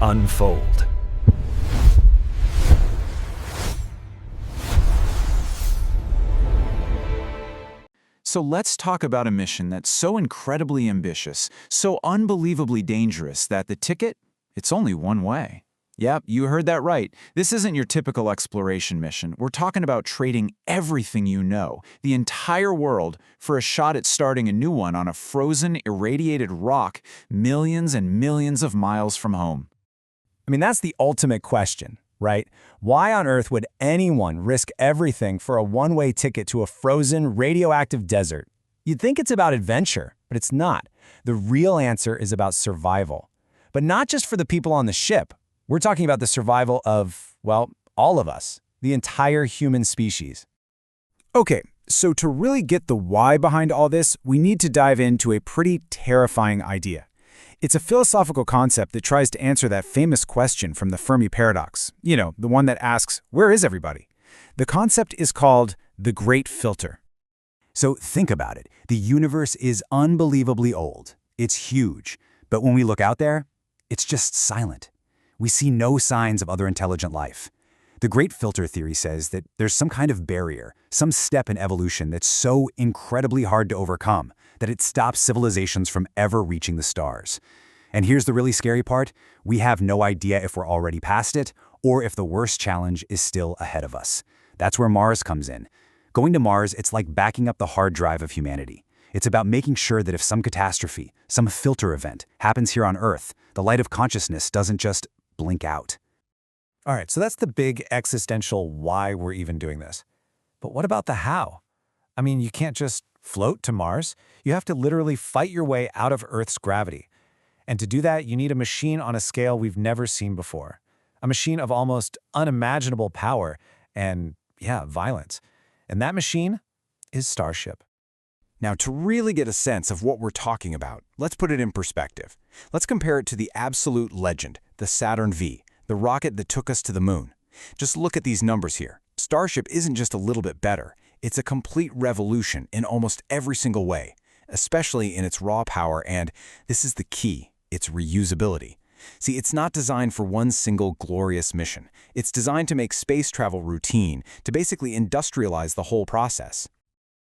unfold. So let's talk about a mission that's so incredibly ambitious, so unbelievably dangerous that the ticket, it's only one way. Yep, you heard that right. This isn't your typical exploration mission. We're talking about trading everything you know, the entire world, for a shot at starting a new one on a frozen, irradiated rock millions and millions of miles from home. I mean, that's the ultimate question, right? Why on earth would anyone risk everything for a one-way ticket to a frozen, radioactive desert? You'd think it's about adventure, but it's not. The real answer is about survival. But not just for the people on the ship. We're talking about the survival of, well, all of us, the entire human species. Okay, so to really get the why behind all this, we need to dive into a pretty terrifying idea. It's a philosophical concept that tries to answer that famous question from the Fermi paradox. You know, the one that asks, where is everybody? The concept is called the Great Filter. So think about it. The universe is unbelievably old. It's huge. But when we look out there, it's just silent. We see no signs of other intelligent life. The Great Filter theory says that there's some kind of barrier, some step in evolution that's so incredibly hard to overcome that it stops civilizations from ever reaching the stars. And here's the really scary part. We have no idea if we're already past it or if the worst challenge is still ahead of us. That's where Mars comes in. Going to Mars, it's like backing up the hard drive of humanity. It's about making sure that if some catastrophe, some filter event happens here on Earth, the light of consciousness doesn't just blink out. All right, so that's the big existential why we're even doing this. But what about the how? I mean, you can't just float to Mars. You have to literally fight your way out of Earth's gravity. And to do that, you need a machine on a scale we've never seen before. A machine of almost unimaginable power and, violence. And that machine is Starship. Now, to really get a sense of what we're talking about, let's put it in perspective. Let's compare it to the absolute legend, the Saturn V, the rocket that took us to the moon. Just look at these numbers here. Starship isn't just a little bit better. It's a complete revolution in almost every single way, especially in its raw power and, this is the key, its reusability. See, it's not designed for one single glorious mission. It's designed to make space travel routine, to basically industrialize the whole process.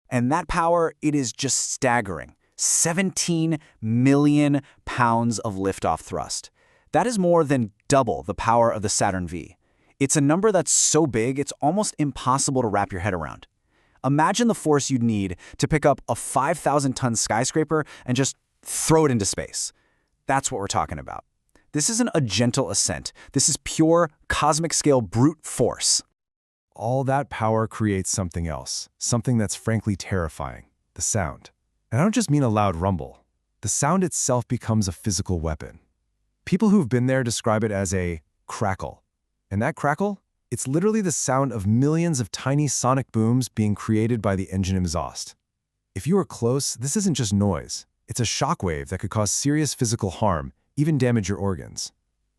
And that power, it is just staggering. 17 million pounds of liftoff thrust. That is more than double the power of the Saturn V. It's a number that's so big, it's almost impossible to wrap your head around. Imagine the force you'd need to pick up a 5,000-ton skyscraper and just throw it into space. That's what we're talking about. This isn't a gentle ascent. This is pure cosmic-scale brute force. All that power creates something else, something that's frankly terrifying, the sound. And I don't just mean a loud rumble. The sound itself becomes a physical weapon. People who've been there describe it as a crackle. And that crackle? It's literally the sound of millions of tiny sonic booms being created by the engine exhaust. If you are close, this isn't just noise. It's a shockwave that could cause serious physical harm, even damage your organs.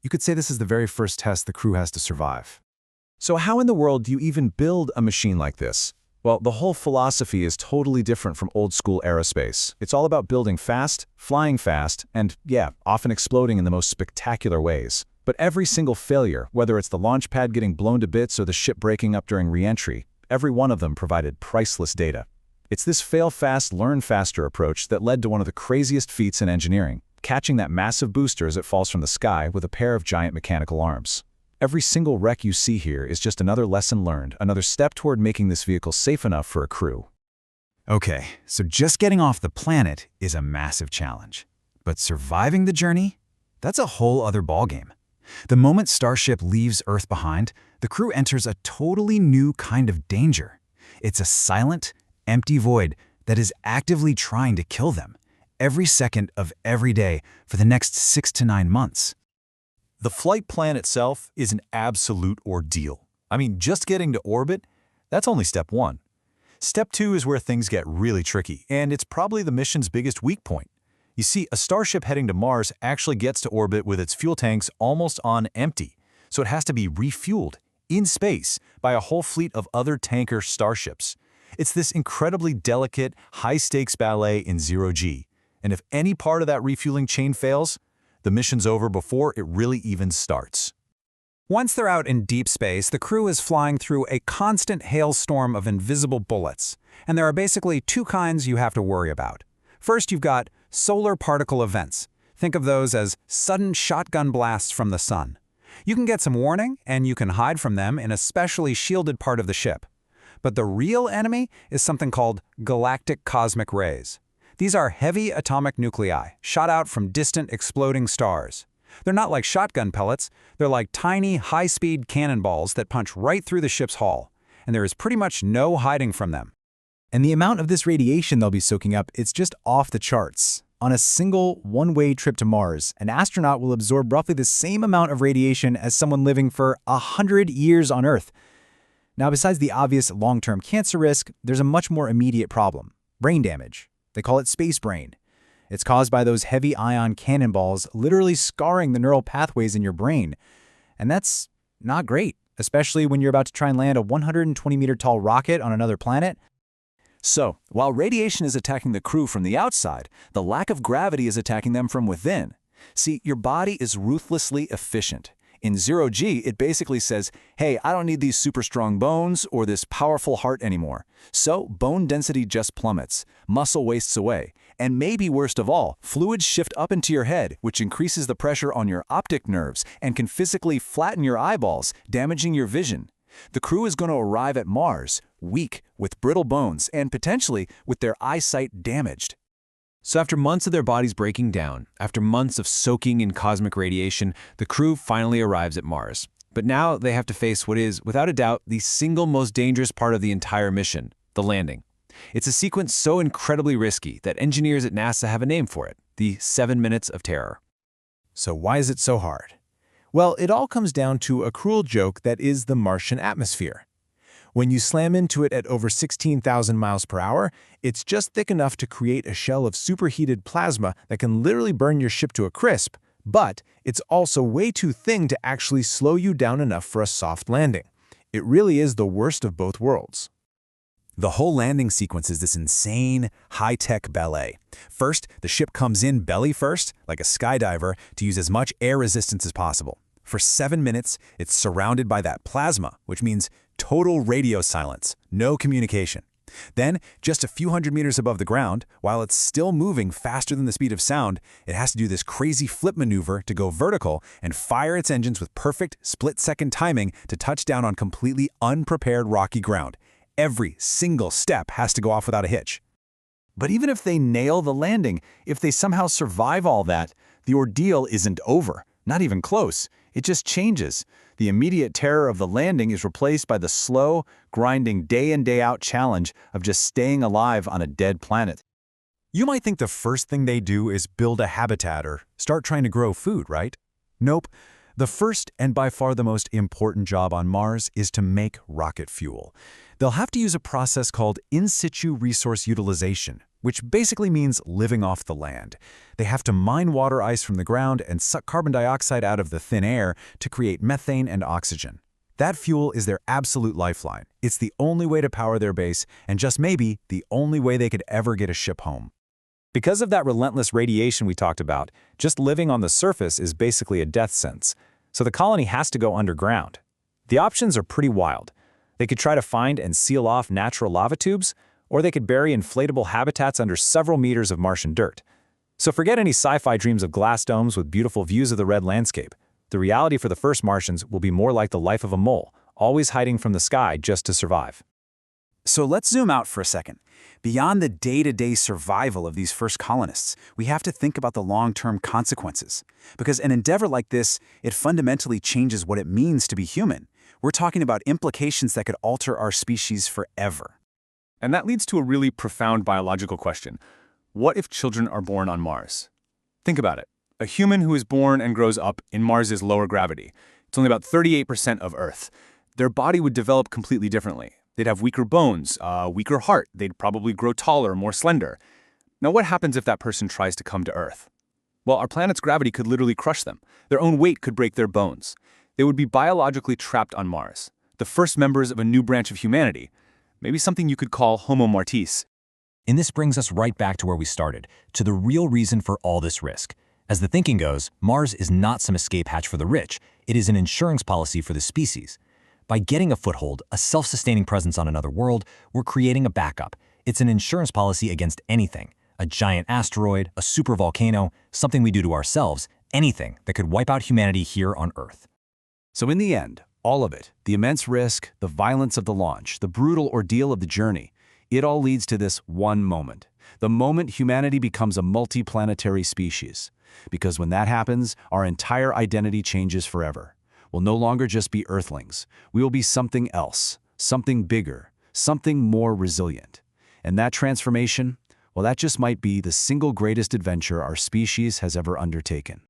You could say this is the very first test the crew has to survive. So how in the world do you even build a machine like this? Well, the whole philosophy is totally different from old-school aerospace. It's all about building fast, flying fast, and, often exploding in the most spectacular ways. But every single failure, whether it's the launch pad getting blown to bits or the ship breaking up during reentry, every one of them provided priceless data. It's this fail fast, learn faster approach that led to one of the craziest feats in engineering, catching that massive booster as it falls from the sky with a pair of giant mechanical arms. Every single wreck you see here is just another lesson learned, another step toward making this vehicle safe enough for a crew. Okay, so just getting off the planet is a massive challenge. But surviving the journey? That's a whole other ballgame. The moment Starship leaves Earth behind, the crew enters a totally new kind of danger. It's a silent, empty void that is actively trying to kill them, every second of every day for the next 6 to 9 months. The flight plan itself is an absolute ordeal. I mean, just getting to orbit, that's only step one. Step two is where things get really tricky, and it's probably the mission's biggest weak point. You see, a Starship heading to Mars actually gets to orbit with its fuel tanks almost on empty, so it has to be refueled in space by a whole fleet of other tanker starships. It's this incredibly delicate, high-stakes ballet in zero-G, and if any part of that refueling chain fails, The mission's over before it really even starts. Once they're out in deep space, the crew is flying through a constant hailstorm of invisible bullets. And there are basically two kinds you have to worry about. First, you've got solar particle events. Think of those as sudden shotgun blasts from the sun. You can get some warning, and you can hide from them in a specially shielded part of the ship. But the real enemy is something called Galactic Cosmic Rays. These are heavy atomic nuclei, shot out from distant exploding stars. They're not like shotgun pellets, they're like tiny, high-speed cannonballs that punch right through the ship's hull, and there is pretty much no hiding from them. And the amount of this radiation they'll be soaking up, it's just off the charts. On a single, one-way trip to Mars, an astronaut will absorb roughly the same amount of radiation as someone living for 100 years on Earth. Now, besides the obvious long-term cancer risk, there's a much more immediate problem: brain damage. They call it space brain. It's caused by those heavy ion cannonballs literally scarring the neural pathways in your brain. And that's not great, especially when you're about to try and land a 120-meter tall rocket on another planet. So, while radiation is attacking the crew from the outside, the lack of gravity is attacking them from within. See, your body is ruthlessly efficient. In 0G, it basically says, hey, I don't need these super strong bones or this powerful heart anymore. So, bone density just plummets, muscle wastes away, and maybe worst of all, fluids shift up into your head, which increases the pressure on your optic nerves and can physically flatten your eyeballs, damaging your vision. The crew is going to arrive at Mars, weak, with brittle bones, and potentially with their eyesight damaged. So after months of their bodies breaking down, after months of soaking in cosmic radiation, the crew finally arrives at Mars. But now they have to face what is, without a doubt, the single most dangerous part of the entire mission, the landing. It's a sequence so incredibly risky that engineers at NASA have a name for it: the 7 minutes of terror. So why is it so hard? Well, it all comes down to a cruel joke that is the Martian atmosphere. When you slam into it at over 16,000 miles per hour, it's just thick enough to create a shell of superheated plasma that can literally burn your ship to a crisp, but it's also way too thin to actually slow you down enough for a soft landing. It really is the worst of both worlds. The whole landing sequence is this insane, high-tech ballet. First, the ship comes in belly first, like a skydiver, to use as much air resistance as possible. For 7 minutes, it's surrounded by that plasma, which means total radio silence, no communication. Then, just a few hundred meters above the ground, while it's still moving faster than the speed of sound, it has to do this crazy flip maneuver to go vertical and fire its engines with perfect split-second timing to touch down on completely unprepared rocky ground. Every single step has to go off without a hitch. But even if they nail the landing, if they somehow survive all that, the ordeal isn't over. Not even close. It just changes. The immediate terror of the landing is replaced by the slow, grinding day in day out challenge of just staying alive on a dead planet. You might think the first thing they do is build a habitat or start trying to grow food, right? Nope. The first and by far the most important job on Mars is to make rocket fuel. They'll have to use a process called in situ resource utilization, which basically means living off the land. They have to mine water ice from the ground and suck carbon dioxide out of the thin air to create methane and oxygen. That fuel is their absolute lifeline. It's the only way to power their base, and just maybe the only way they could ever get a ship home. Because of that relentless radiation we talked about, just living on the surface is basically a death sentence. So the colony has to go underground. The options are pretty wild. They could try to find and seal off natural lava tubes, or they could bury inflatable habitats under several meters of Martian dirt. So forget any sci-fi dreams of glass domes with beautiful views of the red landscape. The reality for the first Martians will be more like the life of a mole, always hiding from the sky just to survive. So let's zoom out for a second. Beyond the day-to-day survival of these first colonists, we have to think about the long-term consequences. Because an endeavor like this, it fundamentally changes what it means to be human. We're talking about implications that could alter our species forever. And that leads to a really profound biological question. What if children are born on Mars? Think about it. A human who is born and grows up in Mars's lower gravity. It's only about 38% of Earth. Their body would develop completely differently. They'd have weaker bones, a weaker heart. They'd probably grow taller, more slender. Now, what happens if that person tries to come to Earth? Well, our planet's gravity could literally crush them. Their own weight could break their bones. They would be biologically trapped on Mars, the first members of a new branch of humanity, maybe something you could call Homo martis. And this brings us right back to where we started, to the real reason for all this risk. As the thinking goes, Mars is not some escape hatch for the rich, it is an insurance policy for the species. By getting a foothold, a self-sustaining presence on another world, we're creating a backup. It's an insurance policy against anything. A giant asteroid, a supervolcano, something we do to ourselves, anything that could wipe out humanity here on Earth. So in the end, all of it, the immense risk, the violence of the launch, the brutal ordeal of the journey, it all leads to this one moment. The moment humanity becomes a multiplanetary species. Because when that happens, our entire identity changes forever. We'll no longer just be Earthlings. We will be something else, something bigger, something more resilient. And that transformation, well, that just might be the single greatest adventure our species has ever undertaken.